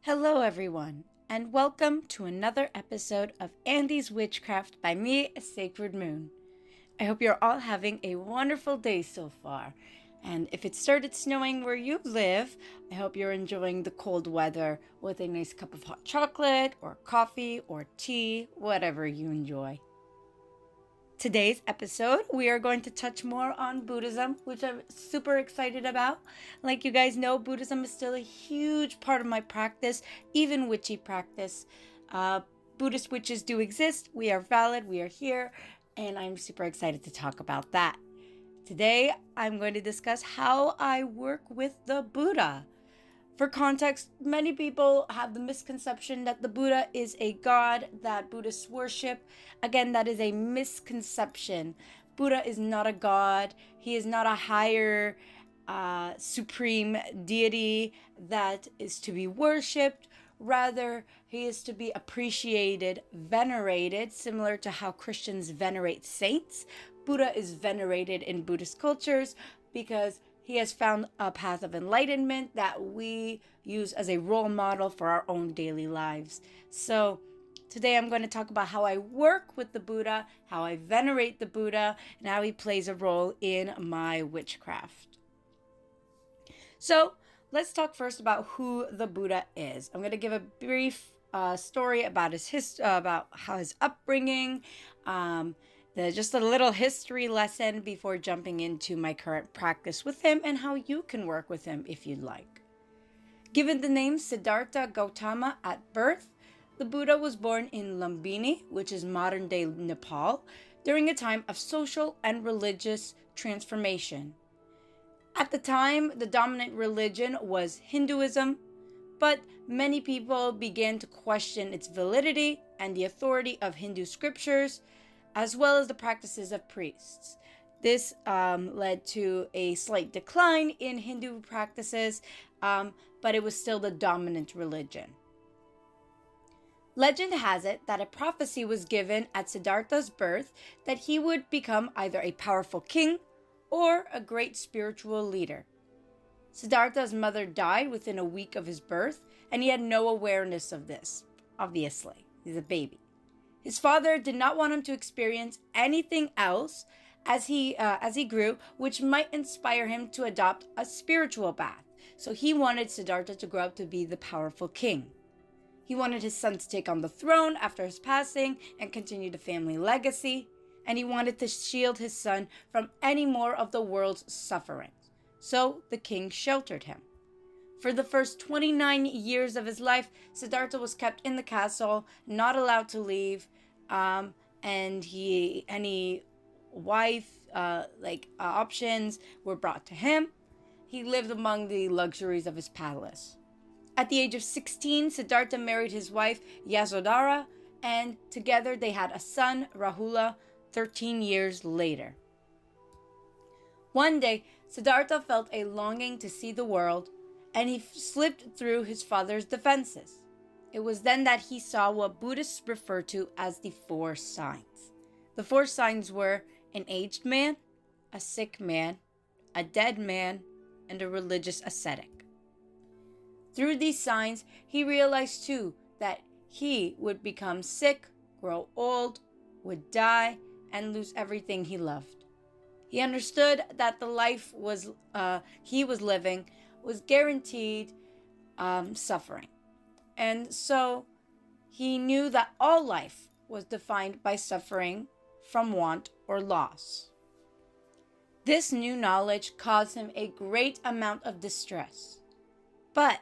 Hello, everyone, and welcome to another episode of Andy's Witchcraft by me, Sacred Moon. I hope you're all having a wonderful day so far. And if it started snowing where you live, I hope you're enjoying the cold weather with a nice cup of hot chocolate or coffee or tea, whatever you enjoy. Today's episode, we are going to touch more on Buddhism, which I'm super excited about. Like you guys know, Buddhism is still a huge part of my practice, even witchy practice. Buddhist witches do exist. We are valid. We are here. And I'm super excited to talk about that. Today, I'm going to discuss how I work with the Buddha. For context, many people have the misconception that the Buddha is a god that Buddhists worship. Again, that is a misconception. Buddha is not a god. He is not a higher, supreme deity that is to be worshipped. Rather, he is to be appreciated, venerated, similar to how Christians venerate saints. Buddha is venerated in Buddhist cultures because he has found a path of enlightenment that we use as a role model for our own daily lives. So today I'm going to talk about how I work with the Buddha, how I venerate the Buddha, and how he plays a role in my witchcraft. So let's talk first about who the Buddha is. I'm going to give a brief story about about how his upbringing, just a little history lesson before jumping into my current practice with him and how you can work with him if you'd like. Given the name Siddhartha Gautama at birth, the Buddha was born in Lumbini, which is modern-day Nepal, during a time of social and religious transformation. At the time, the dominant religion was Hinduism, but many people began to question its validity and the authority of Hindu scriptures, as well as the practices of priests. This led to a slight decline in Hindu practices, but it was still the dominant religion. Legend has it that a prophecy was given at Siddhartha's birth that he would become either a powerful king or a great spiritual leader. Siddhartha's mother died within a week of his birth, and he had no awareness of this. Obviously, he's a baby. His father did not want him to experience anything else as he grew, which might inspire him to adopt a spiritual path. So he wanted Siddhartha to grow up to be the powerful king. He wanted his son to take on the throne after his passing and continue the family legacy. And he wanted to shield his son from any more of the world's sufferings. So the king sheltered him. For the first 29 years of his life, Siddhartha was kept in the castle, not allowed to leave, and any wife options were brought to him. He lived among the luxuries of his palace. At the age of 16, Siddhartha married his wife Yasodhara, and together they had a son, Rahula, 13 years later. One day, Siddhartha felt a longing to see the world, and he slipped through his father's defenses. It was then that he saw what Buddhists refer to as the 4 signs. The 4 signs were an aged man, a sick man, a dead man, and a religious ascetic. Through these signs, he realized too that he would become sick, grow old, would die, and lose everything he loved. He understood that the life he was living was guaranteed suffering. And so he knew that all life was defined by suffering from want or loss. This new knowledge caused him a great amount of distress. But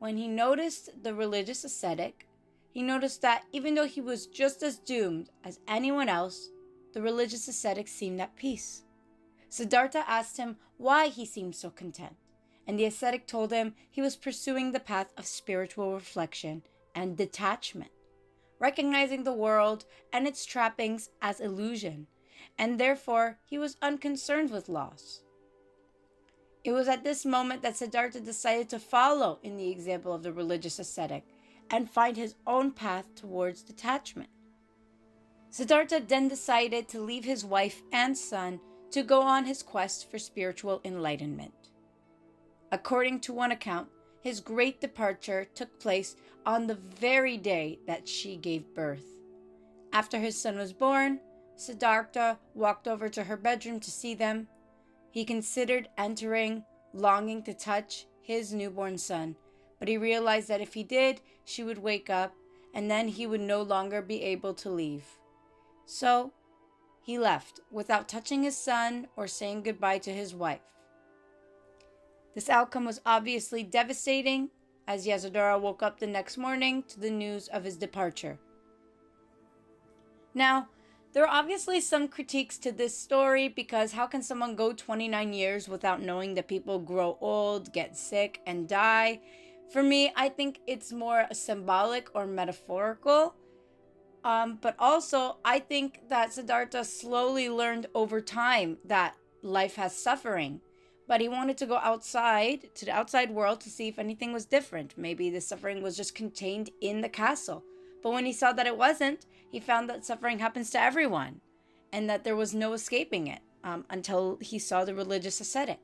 when he noticed the religious ascetic, he noticed that even though he was just as doomed as anyone else, the religious ascetic seemed at peace. Siddhartha asked him why he seemed so content, and the ascetic told him he was pursuing the path of spiritual reflection and detachment, recognizing the world and its trappings as illusion, and therefore he was unconcerned with loss. It was at this moment that Siddhartha decided to follow in the example of the religious ascetic and find his own path towards detachment. Siddhartha then decided to leave his wife and son to go on his quest for spiritual enlightenment. According to one account, his great departure took place on the very day that she gave birth. After his son was born, Siddhartha walked over to her bedroom to see them. He considered entering, longing to touch his newborn son, but he realized that if he did, she would wake up, and then he would no longer be able to leave. So he left without touching his son or saying goodbye to his wife. This outcome was obviously devastating, as Yasodhara woke up the next morning to the news of his departure. Now, there are obviously some critiques to this story, because how can someone go 29 years without knowing that people grow old, get sick, and die? For me, I think it's more symbolic or metaphorical. But also, I think that Siddhartha slowly learned over time that life has suffering. But he wanted to go outside, to the outside world, to see if anything was different. Maybe the suffering was just contained in the castle. But when he saw that it wasn't, he found that suffering happens to everyone, and that there was no escaping it, until he saw the religious ascetic.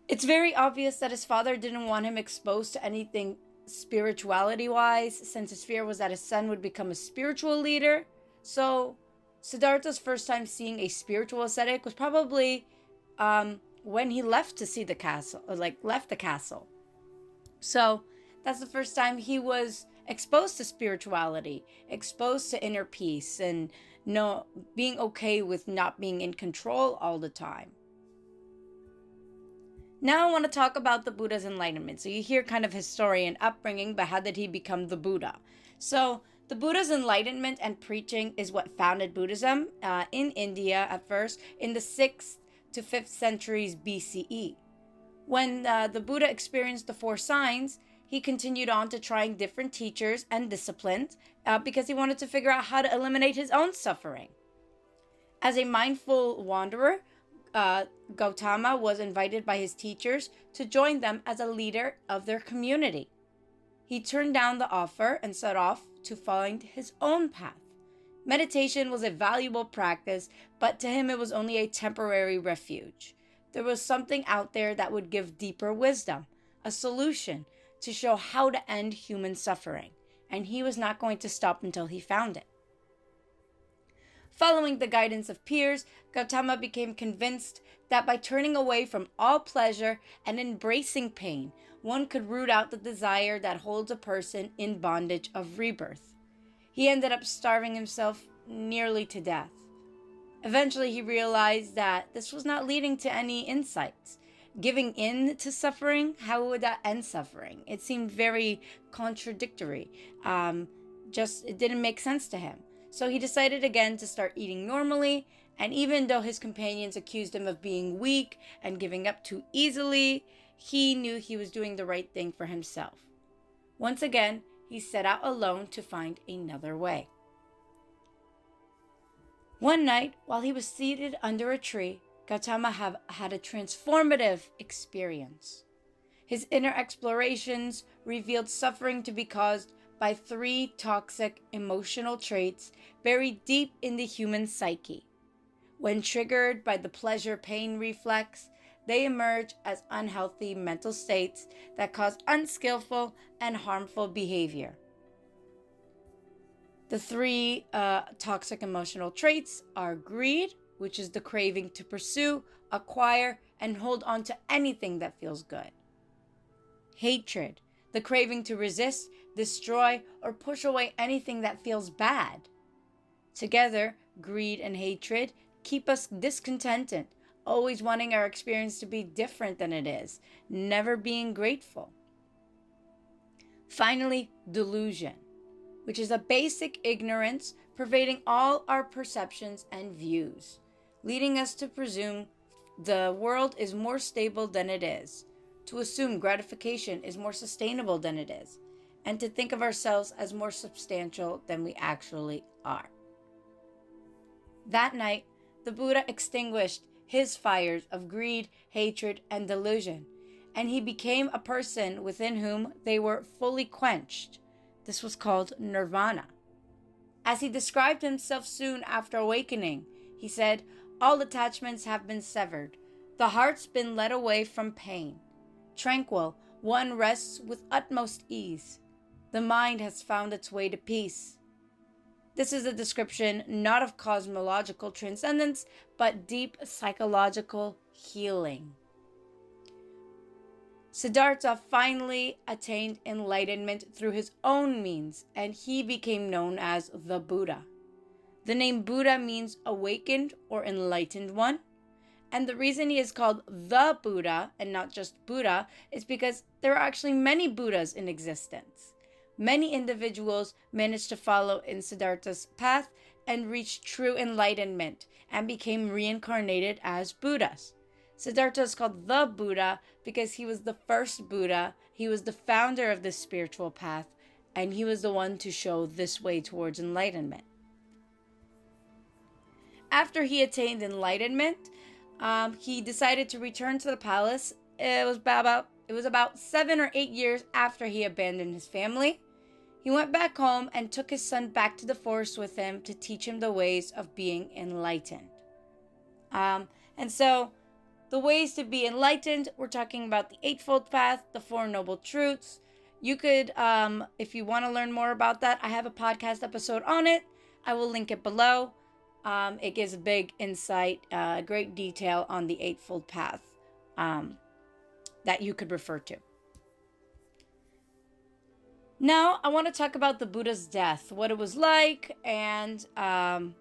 It's very obvious that his father didn't want him exposed to anything spirituality-wise, since his fear was that his son would become a spiritual leader. So Siddhartha's first time seeing a spiritual ascetic was probably when he left to see the castle, left the castle. So that's the first time he was exposed to spirituality, exposed to inner peace, and being okay with not being in control all the time. Now I want to talk about the Buddha's enlightenment. So you hear kind of his story and upbringing, but how did he become the Buddha? So the Buddha's enlightenment and preaching is what founded Buddhism in India at first in the 6th to 5th centuries BCE. When the Buddha experienced the 4 signs, he continued on to trying different teachers and disciplines because he wanted to figure out how to eliminate his own suffering. As a mindful wanderer, Gautama was invited by his teachers to join them as a leader of their community. He turned down the offer and set off to find his own path. Meditation was a valuable practice, but to him it was only a temporary refuge. There was something out there that would give deeper wisdom, a solution to show how to end human suffering, and he was not going to stop until he found it. Following the guidance of peers, Gautama became convinced that by turning away from all pleasure and embracing pain, one could root out the desire that holds a person in bondage of rebirth. He ended up starving himself nearly to death. Eventually, he realized that this was not leading to any insights. Giving in to suffering, how would that end suffering? It seemed very contradictory. It didn't make sense to him. So he decided again to start eating normally, and even though his companions accused him of being weak and giving up too easily, he knew he was doing the right thing for himself. Once again, he set out alone to find another way. One night, while he was seated under a tree, Gautama had a transformative experience. His inner explorations revealed suffering to be caused by 3 toxic emotional traits buried deep in the human psyche. When triggered by the pleasure-pain reflex, they emerge as unhealthy mental states that cause unskillful and harmful behavior. The 3 toxic emotional traits are greed, which is the craving to pursue, acquire, and hold on to anything that feels good. Hatred, the craving to resist, destroy, or push away anything that feels bad. Together, greed and hatred keep us discontented, always wanting our experience to be different than it is, never being grateful. Finally, delusion, which is a basic ignorance pervading all our perceptions and views, leading us to presume the world is more stable than it is, to assume gratification is more sustainable than it is, and to think of ourselves as more substantial than we actually are. That night, the Buddha extinguished his fires of greed, hatred, and delusion, and he became a person within whom they were fully quenched. This was called nirvana. As he described himself soon after awakening, he said, "All attachments have been severed. The heart's been led away from pain. Tranquil, one rests with utmost ease. The mind has found its way to peace. This is a description not of cosmological transcendence, but deep psychological healing. Siddhartha finally attained enlightenment through his own means, and he became known as the Buddha. The name Buddha means awakened or enlightened one. And the reason he is called the Buddha and not just Buddha is because there are actually many Buddhas in existence. Many individuals managed to follow in Siddhartha's path and reached true enlightenment and became reincarnated as Buddhas. Siddhartha is called the Buddha because he was the first Buddha, he was the founder of this spiritual path, and he was the one to show this way towards enlightenment. After he attained enlightenment, he decided to return to the palace. It was about 7 or 8 years after he abandoned his family. He went back home and took his son back to the forest with him to teach him the ways of being enlightened. And so the ways to be enlightened, we're talking about the Eightfold Path, the Four Noble Truths. You could, if you want to learn more about that, I have a podcast episode on it. I will link it below. It gives a big insight, great detail on the Eightfold Path that you could refer to. Now, I want to talk about the Buddha's death, what it was like, and, how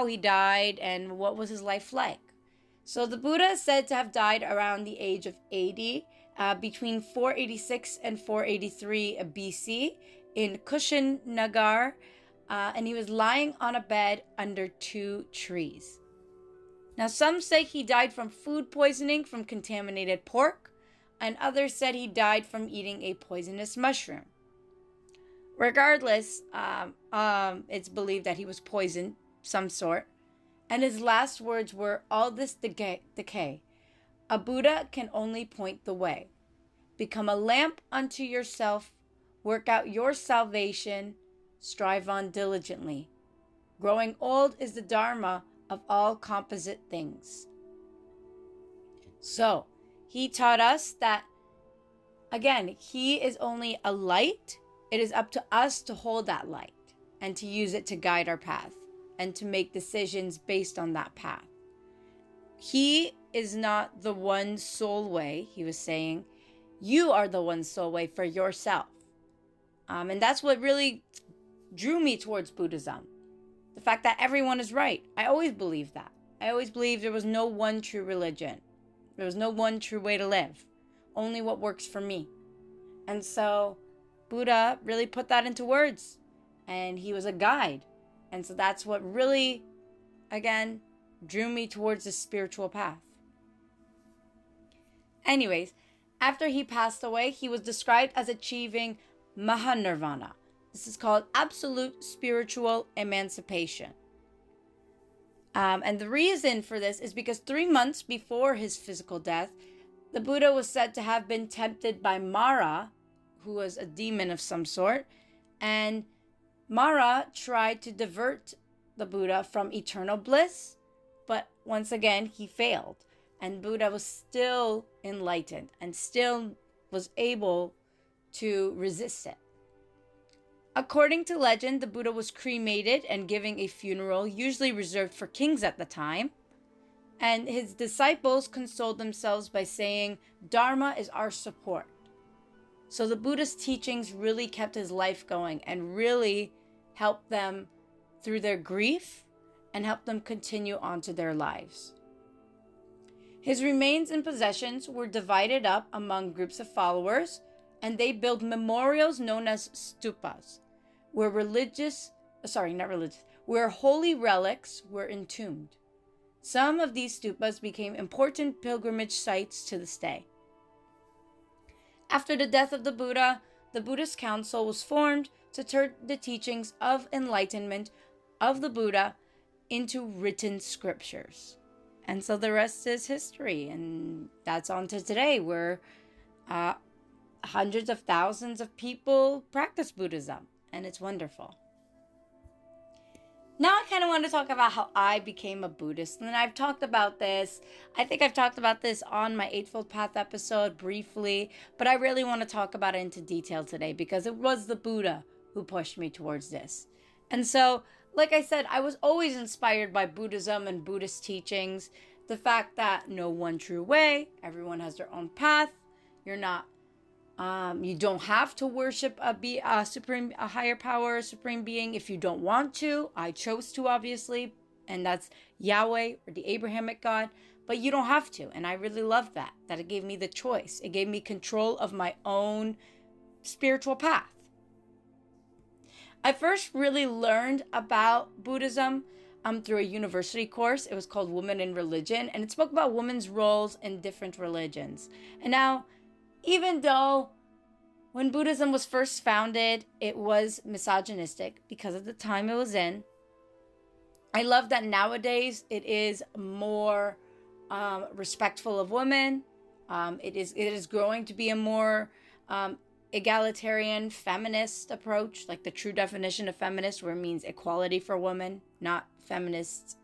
he died, and what was his life like. So the Buddha is said to have died around the age of 80, between 486 and 483 BC in Kushinagar, and he was lying on a bed under 2 trees. Now, some say he died from food poisoning from contaminated pork, and others said he died from eating a poisonous mushroom. Regardless, it's believed that he was poisoned, some sort, and his last words were, "All this decay. A Buddha can only point the way. Become a lamp unto yourself, work out your salvation, strive on diligently. Growing old is the dharma of all composite things." So, he taught us that, again, he is only a light. It is up to us to hold that light and to use it to guide our path and to make decisions based on that path. He is not the one sole way, he was saying. You are the one sole way for yourself. And that's what really drew me towards Buddhism. The fact that everyone is right. I always believed that. I always believed there was no one true religion. There was no one true way to live. Only what works for me. And so Buddha really put that into words. And he was a guide. And so that's what really, again, drew me towards the spiritual path. Anyways, after he passed away, he was described as achieving Mahanirvana. This is called absolute spiritual emancipation. And the reason for this is because 3 months before his physical death, the Buddha was said to have been tempted by Mara, who was a demon of some sort, and Mara tried to divert the Buddha from eternal bliss, but once again, he failed. And Buddha was still enlightened and still was able to resist it. According to legend, the Buddha was cremated and giving a funeral usually reserved for kings at the time. And his disciples consoled themselves by saying, "Dharma is our support." So the Buddha's teachings really kept his life going and really helped them through their grief and helped them continue on to their lives. His remains and possessions were divided up among groups of followers, and they built memorials known as stupas, where where holy relics were entombed. Some of these stupas became important pilgrimage sites to this day. After the death of the Buddha, the Buddhist council was formed to turn the teachings of enlightenment of the Buddha into written scriptures. And so the rest is history, and that's on to today, where hundreds of thousands of people practice Buddhism, and it's wonderful. Now I kind of want to talk about how I became a Buddhist. And I've talked about this. I think I've talked about this on my Eightfold Path episode briefly, but I really want to talk about it into detail today because it was the Buddha who pushed me towards this. And so, like I said, I was always inspired by Buddhism and Buddhist teachings. The fact that no one true way, everyone has their own path. You're not you don't have to worship a higher power, a supreme being if you don't want to. I chose to, obviously, and that's Yahweh or the Abrahamic God. But you don't have to, and I really love that it gave me the choice. It gave me control of my own spiritual path. I first really learned about Buddhism through a university course. It was called Women in Religion, and it spoke about women's roles in different religions. And now, even though when Buddhism was first founded, it was misogynistic because of the time it was in, I love that nowadays it is more respectful of women. It is growing to be a more egalitarian feminist approach, like the true definition of feminist, where it means equality for women, not feminists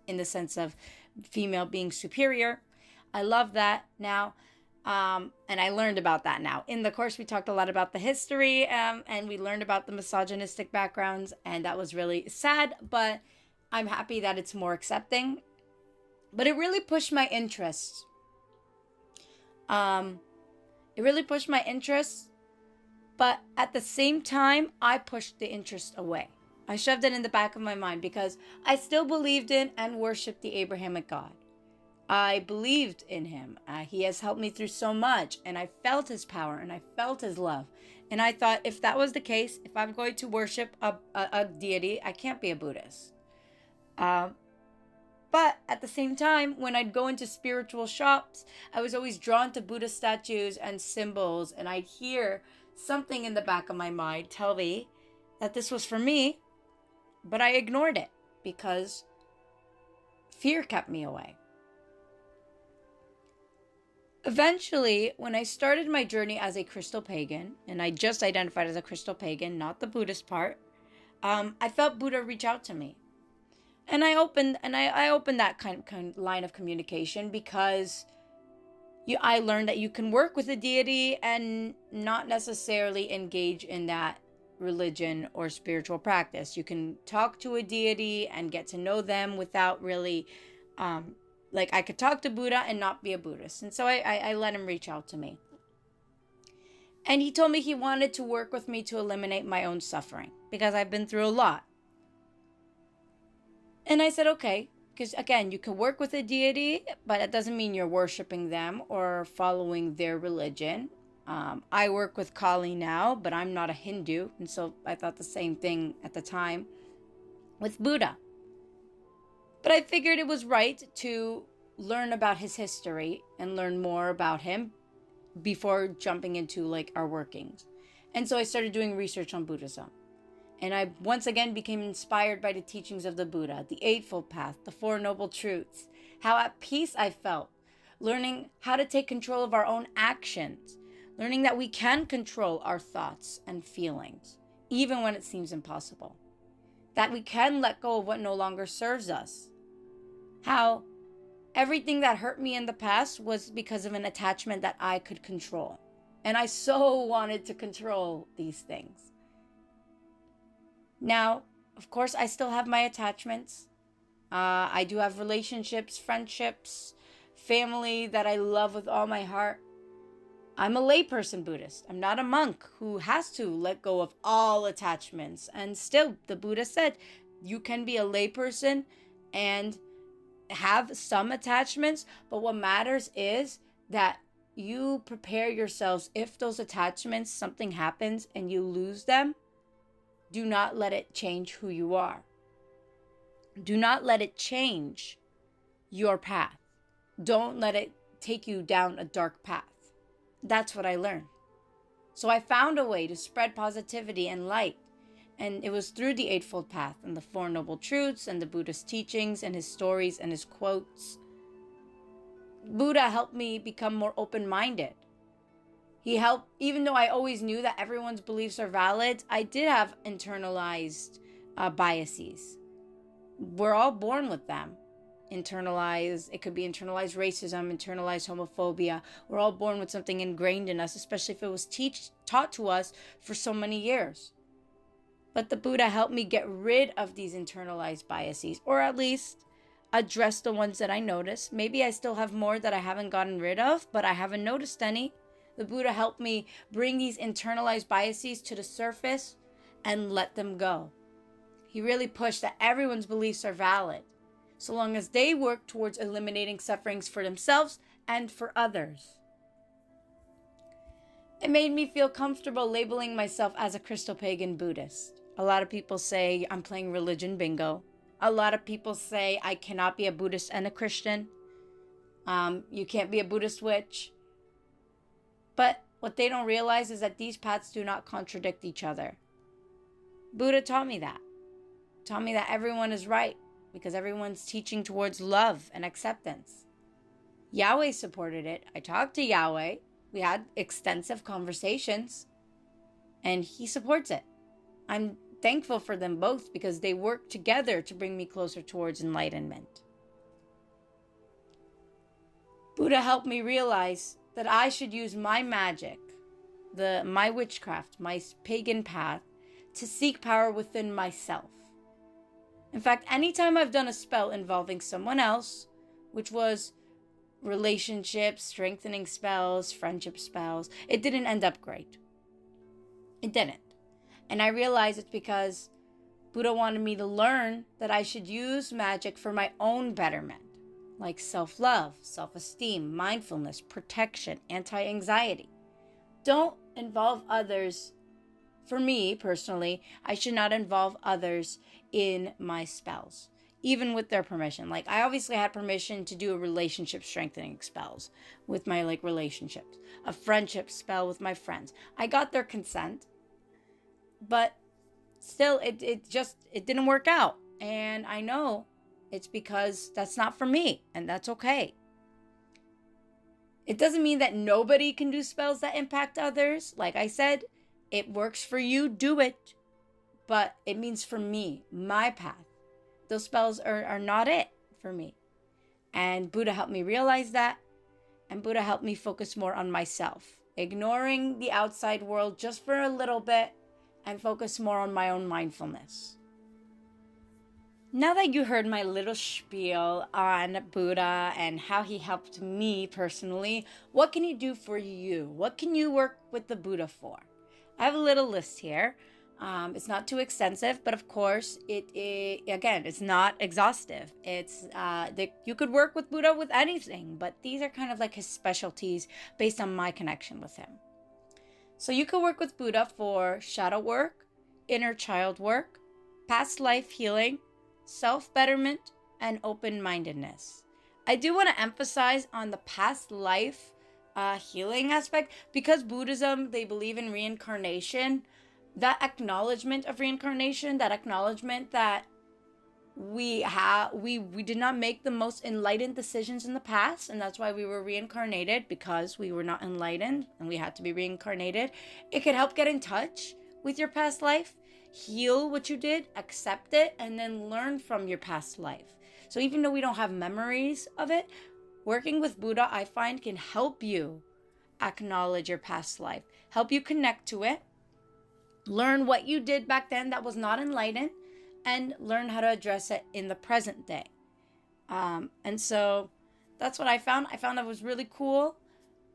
in the sense of female being superior. I love that now. And I learned about that now. In the course, we talked a lot about the history, and we learned about the misogynistic backgrounds, and that was really sad, but I'm happy that it's more accepting. But it really pushed my interests. But at the same time, I pushed the interest away. I shoved it in the back of my mind because I still believed in and worshipped the Abrahamic God. I believed in him. He has helped me through so much, and I felt his power, and I felt his love. And I thought, if that was the case, if I'm going to worship a deity, I can't be a Buddhist. But at the same time, when I'd go into spiritual shops, I was always drawn to Buddha statues and symbols, and I'd hear something in the back of my mind tell me that this was for me, but I ignored it because fear kept me away. Eventually, when I started my journey as a crystal pagan, and I just identified as a crystal pagan, not the Buddhist part, I felt Buddha reach out to me. And I opened that kind of line of communication because I learned that you can work with a deity and not necessarily engage in that religion or spiritual practice. You can talk to a deity and get to know them without really... I could talk to Buddha and not be a Buddhist. And so I let him reach out to me. And he told me he wanted to work with me to eliminate my own suffering because I've been through a lot. And I said, okay, because again, you can work with a deity, but it doesn't mean you're worshiping them or following their religion. I work with Kali now, but I'm not a Hindu. And so I thought the same thing at the time with Buddha. But I figured it was right to learn about his history and learn more about him before jumping into our workings. And so I started doing research on Buddhism. And I once again became inspired by the teachings of the Buddha, the Eightfold Path, the Four Noble Truths, how at peace I felt, learning how to take control of our own actions, learning that we can control our thoughts and feelings, even when it seems impossible, that we can let go of what no longer serves us. How everything that hurt me in the past was because of an attachment that I could control. And I so wanted to control these things. Now, of course, I still have my attachments. I do have relationships, friendships, family that I love with all my heart. I'm a layperson Buddhist. I'm not a monk who has to let go of all attachments. And still, the Buddha said, you can be a layperson and have some attachments, but what matters is that you prepare yourselves. If those attachments, something happens and you lose them, do not let it change who you are. Do not let it change your path. Don't let it take you down a dark path. That's what I learned. So I found a way to spread positivity and light. And it was through the Eightfold Path and the Four Noble Truths and the Buddhist teachings and his stories and his quotes. Buddha helped me become more open-minded. He helped, even though I always knew that everyone's beliefs are valid, I did have internalized biases. We're all born with them. It could be internalized racism, internalized homophobia. We're all born with something ingrained in us, especially if it was taught to us for so many years. But the Buddha helped me get rid of these internalized biases, or at least address the ones that I noticed. Maybe I still have more that I haven't gotten rid of, but I haven't noticed any. The Buddha helped me bring these internalized biases to the surface and let them go. He really pushed that everyone's beliefs are valid, so long as they work towards eliminating sufferings for themselves and for others. It made me feel comfortable labeling myself as a crystal pagan Buddhist. A lot of people say I'm playing religion bingo. A lot of people say I cannot be a Buddhist and a Christian. You can't be a Buddhist witch. But what they don't realize is that these paths do not contradict each other. Buddha taught me that. Taught me that everyone is right because everyone's teaching towards love and acceptance. Yahweh supported it. I talked to Yahweh. We had extensive conversations, and he supports it. I'm thankful for them both because they work together to bring me closer towards enlightenment. Buddha helped me realize that I should use my magic, my witchcraft, my pagan path, to seek power within myself. In fact, anytime I've done a spell involving someone else, which was relationships, strengthening spells, friendship spells, it didn't end up great. It didn't. And I realized it's because Buddha wanted me to learn that I should use magic for my own betterment, like self-love, self-esteem, mindfulness, protection, anti-anxiety. Don't involve others. For me, personally, I should not involve others in my spells, even with their permission. Like, I obviously had permission to do a relationship strengthening spells with my, relationships, a friendship spell with my friends. I got their consent, but still, it didn't work out. And I know it's because that's not for me, and that's okay. It doesn't mean that nobody can do spells that impact others. Like I said, it works for you, do it. But it means for me, my path, those spells are not it for me. And Buddha helped me realize that. And Buddha helped me focus more on myself, ignoring the outside world just for a little bit and focus more on my own mindfulness. Now that you heard my little spiel on Buddha and how he helped me personally, what can he do for you? What can you work with the Buddha for? I have a little list here. It's not too extensive, but of course, it's not exhaustive. You could work with Buddha with anything, but these are kind of like his specialties based on my connection with him. So you could work with Buddha for shadow work, inner child work, past life healing, self-betterment, and open-mindedness. I do want to emphasize on the past life healing aspect, because Buddhism, they believe in reincarnation. That acknowledgement of reincarnation, that acknowledgement that we did not make the most enlightened decisions in the past, and that's why we were reincarnated, because we were not enlightened and we had to be reincarnated. It could help get in touch with your past life, heal what you did, accept it, and then learn from your past life. So even though we don't have memories of it, working with Buddha, I find, can help you acknowledge your past life, help you connect to it, learn what you did back then that was not enlightened, and learn how to address it in the present day. And so that's what I found. I found that was really cool.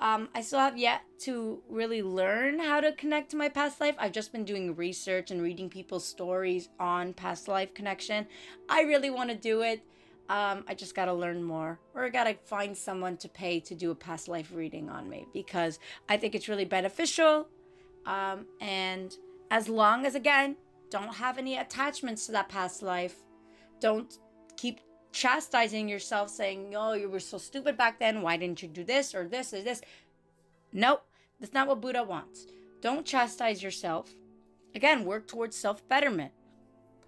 I still have yet to really learn how to connect to my past life. I've just been doing research and reading people's stories on past life connection. I really want to do it. I just got to learn more, or I got to find someone to pay to do a past life reading on me, because I think it's really beneficial. And as long as, again, don't have any attachments to that past life, don't keep chastising yourself saying, oh, you were so stupid back then, why didn't you do this or this or this? Nope, that's not what Buddha wants. Don't chastise yourself. Again, work towards self-betterment.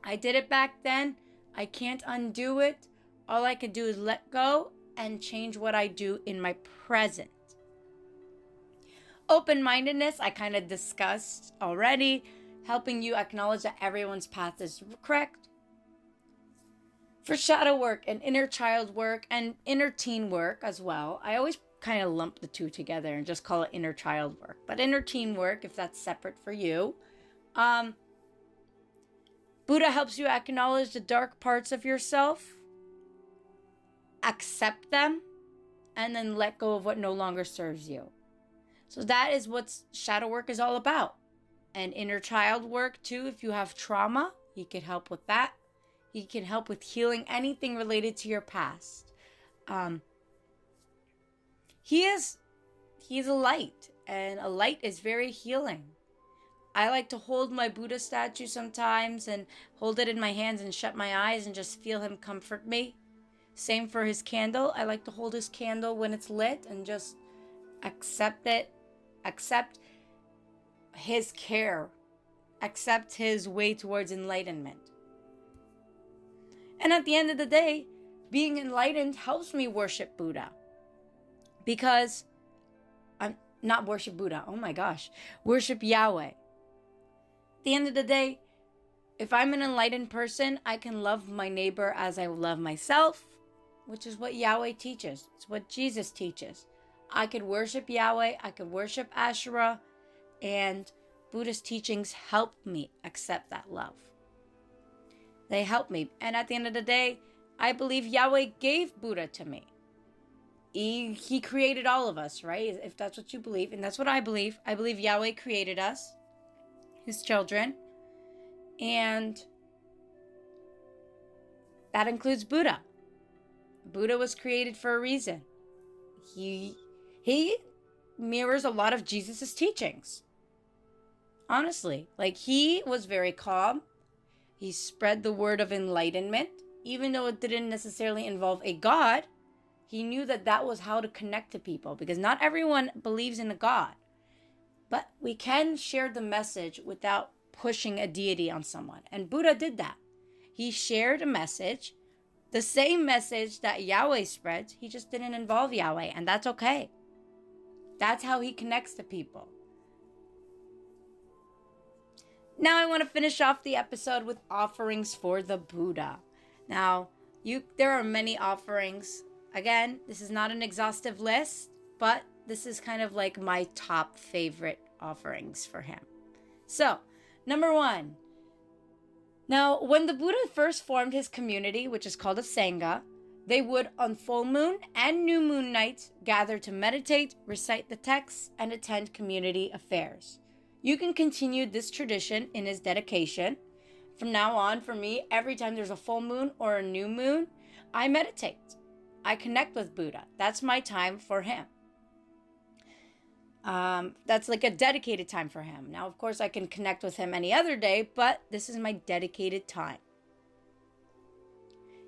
I did it back then. I can't undo it. All I can do is let go and change what I do in my present. Open-mindedness, I kind of discussed already. helping you acknowledge that everyone's path is correct. For shadow work and inner child work and inner teen work as well, I always kind of lump the two together and just call it inner child work. But inner teen work, if that's separate for you, Buddha helps you acknowledge the dark parts of yourself, accept them, and then let go of what no longer serves you. So that is what shadow work is all about. And inner child work too, if you have trauma, he can help with that. He can help with healing anything related to your past. He's a light, and a light is very healing. I like to hold my Buddha statue sometimes and hold it in my hands and shut my eyes and just feel him comfort me. Same for his candle. I like to hold his candle when it's lit and just accept it. Accept his care. Accept his way towards enlightenment. And at the end of the day, being enlightened helps me worship Buddha. Because I'm not worship Buddha. Oh my gosh. Worship Yahweh. At the end of the day, if I'm an enlightened person, I can love my neighbor as I love myself, which is what Yahweh teaches. It's what Jesus teaches. I could worship Yahweh. I could worship Asherah. And Buddhist teachings help me accept that love. They help me. And at the end of the day, I believe Yahweh gave Buddha to me. He created all of us, right? If that's what you believe. And that's what I believe. I believe Yahweh created us, his children. And that includes Buddha. Buddha was created for a reason. He mirrors a lot of Jesus's teachings. Honestly, like he was very calm. He spread the word of enlightenment, even though it didn't necessarily involve a God. He knew that that was how to connect to people, because not everyone believes in a God. But we can share the message without pushing a deity on someone. And Buddha did that. He shared a message, the same message that Yahweh spreads. He just didn't involve Yahweh, and that's okay. That's how he connects to people. Now I want to finish off the episode with offerings for the Buddha. Now, there are many offerings. Again, this is not an exhaustive list, but this is kind of like my top favorite offerings for him. So, number 1. Now, when the Buddha first formed his community, which is called a Sangha, they would, on full moon and new moon nights, gather to meditate, recite the texts, and attend community affairs. You can continue this tradition in his dedication. From now on, for me, every time there's a full moon or a new moon, I meditate. I connect with Buddha. That's my time for him. That's like a dedicated time for him. Now, of course, I can connect with him any other day, but this is my dedicated time.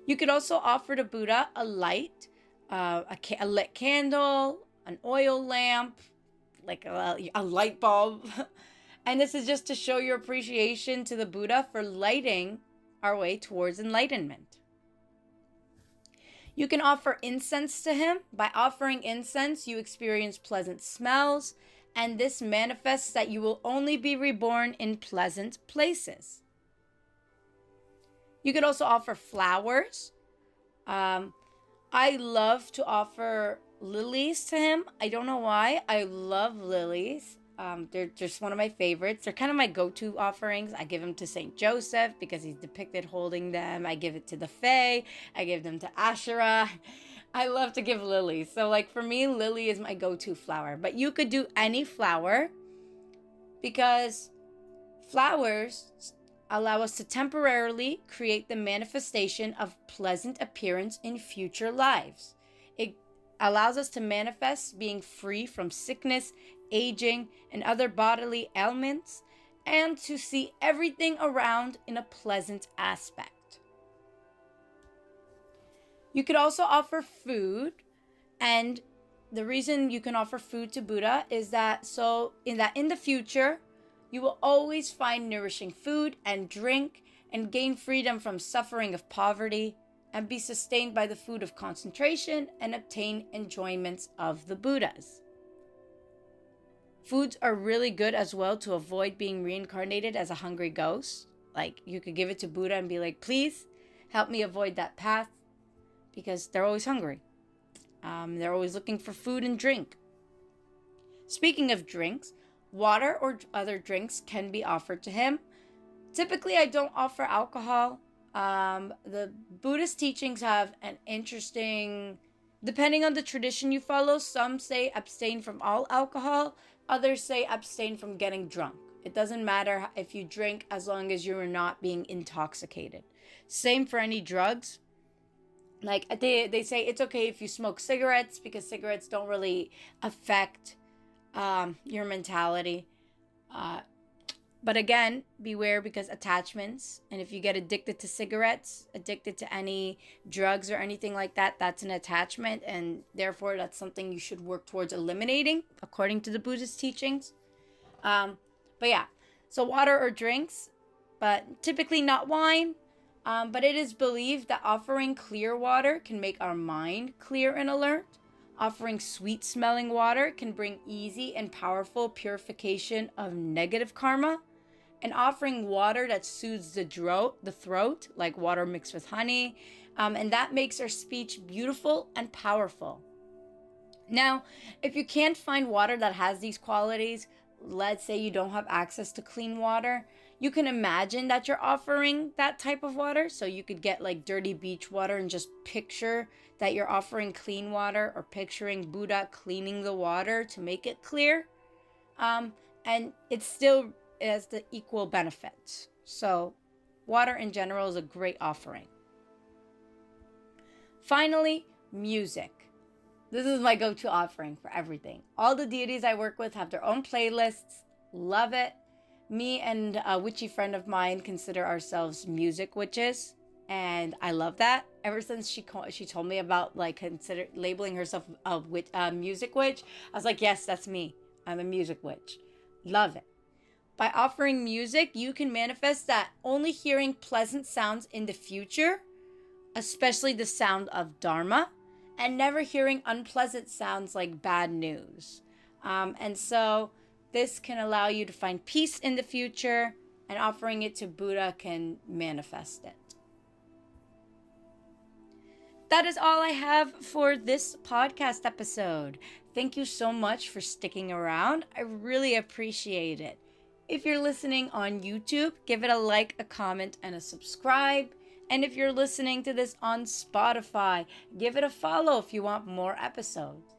You could also offer to Buddha a light, a lit candle, an oil lamp, like a light bulb. And this is just to show your appreciation to the Buddha for lighting our way towards enlightenment. You can offer incense to him. By offering incense, you experience pleasant smells, and this manifests that you will only be reborn in pleasant places. You could also offer flowers. I love to offer lilies to him. I don't know why. I love lilies. They're just one of my favorites. They're kind of my go-to offerings. I give them to Saint Joseph because he's depicted holding them. I give it to the Fae. I give them to Asherah. I love to give lilies. So like for me, lily is my go-to flower. But you could do any flower because flowers allow us to temporarily create the manifestation of pleasant appearance in future lives. It allows us to manifest being free from sickness, aging, and other bodily ailments, and to see everything around in a pleasant aspect. You could also offer food, and the reason you can offer food to Buddha is that in the future, you will always find nourishing food and drink and gain freedom from suffering of poverty and be sustained by the food of concentration and obtain enjoyments of the Buddhas. Foods are really good as well to avoid being reincarnated as a hungry ghost. Like, you could give it to Buddha and be like, please help me avoid that path, because they're always hungry. They're always looking for food and drink. Speaking of drinks, water or other drinks can be offered to him. Typically, I don't offer alcohol. The Buddhist teachings have an interesting, depending on the tradition you follow, some say abstain from all alcohol, others say abstain from getting drunk. It doesn't matter if you drink as long as you're not being intoxicated. Same for any drugs. Like, they say it's okay if you smoke cigarettes, because cigarettes don't really affect your mentality. But again, beware, because attachments, and if you get addicted to cigarettes, addicted to any drugs or anything like that, that's an attachment, and therefore that's something you should work towards eliminating, according to the Buddhist teachings. But yeah, so water or drinks, but typically not wine. But it is believed that offering clear water can make our mind clear and alert. Offering sweet-smelling water can bring easy and powerful purification of negative karma. And offering water that soothes the throat, like water mixed with honey, and that makes our speech beautiful and powerful. Now, if you can't find water that has these qualities, let's say you don't have access to clean water, you can imagine that you're offering that type of water. So you could get like dirty beach water and just picture that you're offering clean water, or picturing Buddha cleaning the water to make it clear. And it still has the equal benefits. So water in general is a great offering. Finally, music. This is my go-to offering for everything. All the deities I work with have their own playlists. Love it. Me and a witchy friend of mine consider ourselves music witches, and I love that. Ever since she told me about consider labeling herself a music witch, I was like, yes, that's me. I'm a music witch. Love it. By offering music, you can manifest that only hearing pleasant sounds in the future, especially the sound of Dharma, and never hearing unpleasant sounds like bad news. And so this can allow you to find peace in the future, and offering it to Buddha can manifest it. That is all I have for this podcast episode. Thank you so much for sticking around. I really appreciate it. If you're listening on YouTube, give it a like, a comment, and a subscribe. And if you're listening to this on Spotify, give it a follow if you want more episodes.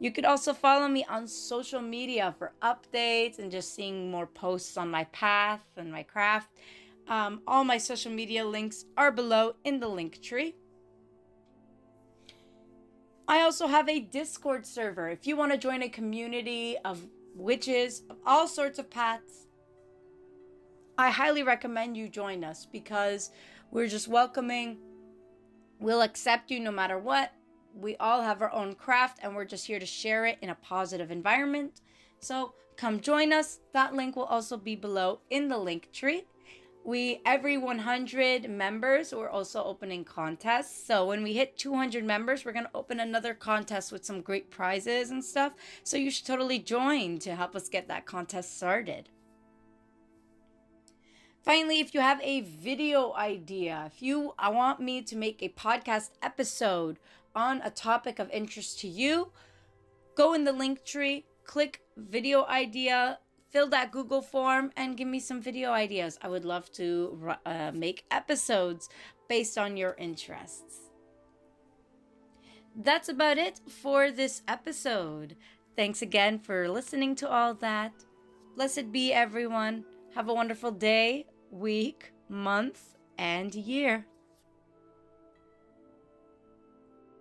You could also follow me on social media for updates and just seeing more posts on my path and my craft. All my social media links are below in the link tree. I also have a Discord server. If you want to join a community of witches of all sorts of paths, I highly recommend you join us, because we're just welcoming. We'll accept you no matter what. We all have our own craft, and we're just here to share it in a positive environment. So come join us. That link will also be below in the link tree. Every 100 members, we're also opening contests. So when we hit 200 members, we're going to open another contest with some great prizes and stuff. So you should totally join to help us get that contest started. Finally, if you have a video idea, if you want me to make a podcast episode on a topic of interest to you, go in the link tree, click video idea, fill that Google form, and give me some video ideas. I would love to make episodes based on your interests. That's about it for this episode. Thanks again for listening to all that. Blessed be everyone. Have a wonderful day, week, month, and year.